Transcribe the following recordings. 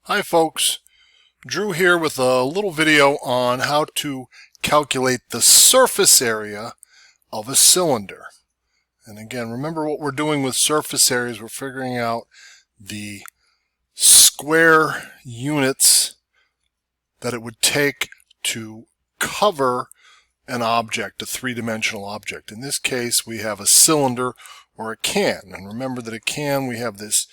Hi folks, Drew here with a little video on how to calculate the surface area of a cylinder. And again, remember what we're doing with surface areas, we're figuring out the square units that it would take to cover an object, a three-dimensional object. In this case, we have a cylinder or a can. And remember that a can, we have this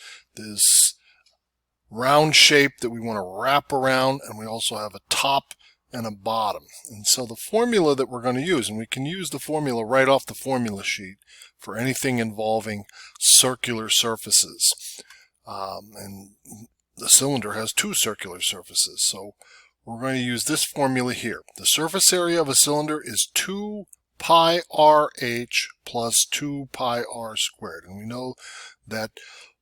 round shape that we want to wrap around, and we also have a top and a bottom. And so the formula that we're going to use, and we can use the formula right off the formula sheet for anything involving circular surfaces. And the cylinder has two circular surfaces, so we're going to use this formula here. The surface area of a cylinder is 2 pi RH plus 2 pi r squared. And we know that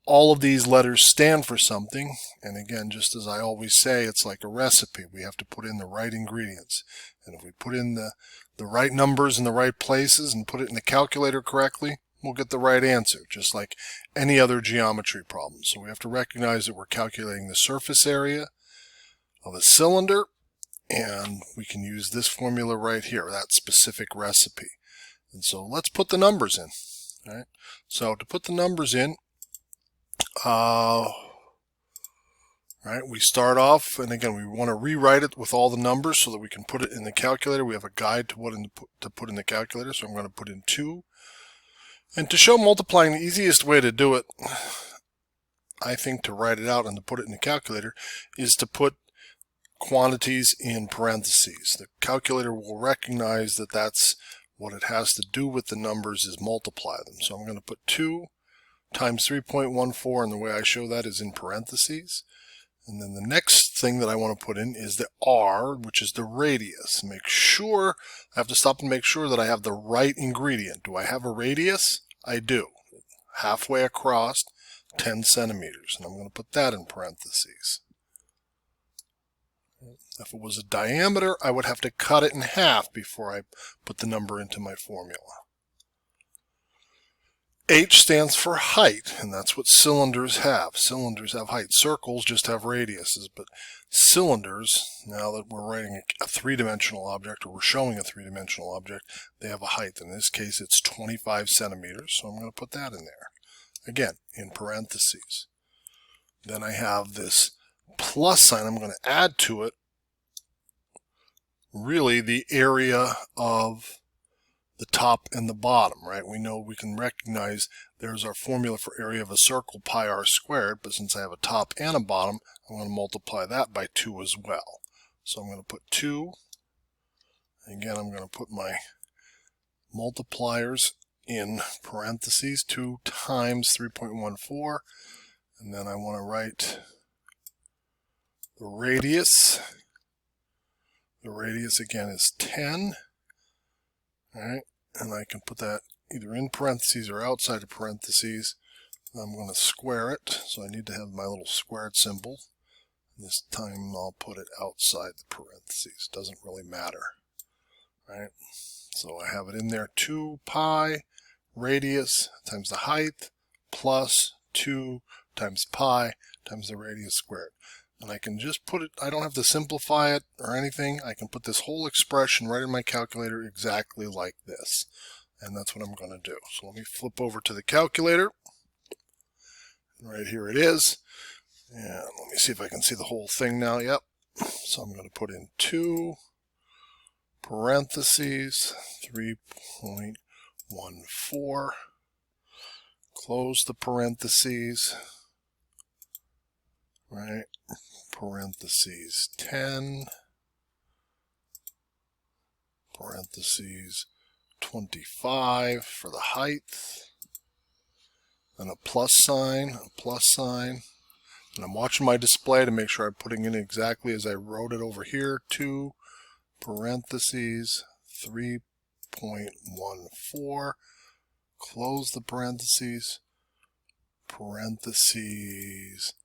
all of these letters stand for something, and again, just as I always say, it's like a recipe. We have to put in the right ingredients, and if we put in the right numbers in the right places and put it in the calculator correctly, we'll get the right answer, just like any other geometry problem. So we have to recognize that we're calculating the surface area of a cylinder, and we can use this formula right here, that specific recipe. And so let's put the numbers in. All right? So to put the numbers in, right, we start off, and again, we want to rewrite it with all the numbers so that we can put it in the calculator. We have a guide to what to put in the calculator, so I'm going to put in 2. And to show multiplying, the easiest way to do it, I think, to write it out and to put it in the calculator, is to put quantities in parentheses. The calculator will recognize that that's what it has to do with the numbers, is multiply them. So I'm going to put 2 times 3.14, and the way I show that is in parentheses. And then the next thing that I want to put in is the r, which is the radius. Make sure, I have to stop and make sure that I have the right ingredient. Do I have a radius? I do. Halfway across, 10 centimeters. And I'm going to put that in parentheses. If it was a diameter, I would have to cut it in half before I put the number into my formula. H stands for height, and that's what cylinders have. Cylinders have height. Circles just have radiuses, but cylinders, now that we're writing a three-dimensional object, or we're showing a three-dimensional object, they have a height. In this case, it's 25 centimeters, so I'm going to put that in there. Again, in parentheses. Then I have this plus sign. I'm going to add to it, really, the area of the top and the bottom, right? We know, we can recognize there's our formula for area of a circle, pi r squared, but since I have a top and a bottom, I'm going to multiply that by 2 as well. So I'm going to put 2. Again, I'm going to put my multipliers in parentheses, 2 times 3.14, and then I want to write the radius. The radius again is 10. All right, and I can put that either in parentheses or outside of parentheses. I'm going to square it, so I need to have my little squared symbol. This time I'll put it outside the parentheses. Doesn't really matter. All right, so I have it in there, 2 pi radius times the height plus 2 times pi times the radius squared. And I can just put it, I don't have to simplify it or anything. I can put this whole expression right in my calculator exactly like this. And that's what I'm going to do. So let me flip over to the calculator. Right here it is. And let me see if I can see the whole thing now. Yep. So I'm going to put in 2 parentheses 3.14. Close the parentheses. Right, parentheses 10, parentheses 25 for the height, and a plus sign, and I'm watching my display to make sure I'm putting in exactly as I wrote it over here, 2 parentheses 3.14, close the parentheses, parentheses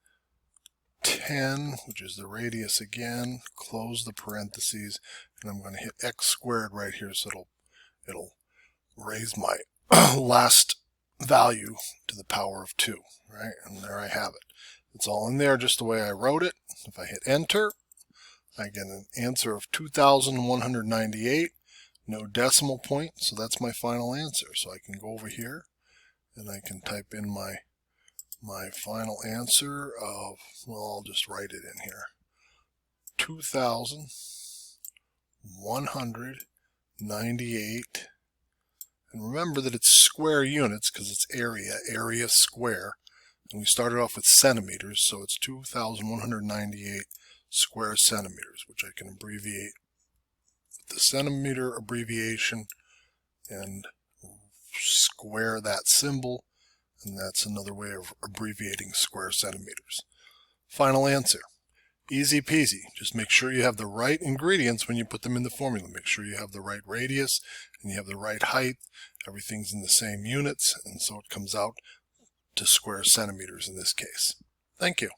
10, which is the radius again, close the parentheses, and I'm going to hit x squared right here, so it'll raise my last value to the power of 2, right? And there I have it. It's all in there just the way I wrote it. If I hit enter, I get an answer of 2,198, no decimal point, so that's my final answer. So I can go over here and I can type in my final answer of, well, I'll just write it in here, 2,198. And remember that it's square units because it's area square. And we started off with centimeters, so it's 2,198 square centimeters, which I can abbreviate with the centimeter abbreviation and square that symbol, and that's another way of abbreviating square centimeters. Final answer. Easy peasy. Just make sure you have the right ingredients when you put them in the formula. Make sure you have the right radius and you have the right height. Everything's in the same units, and so it comes out to square centimeters in this case. Thank you.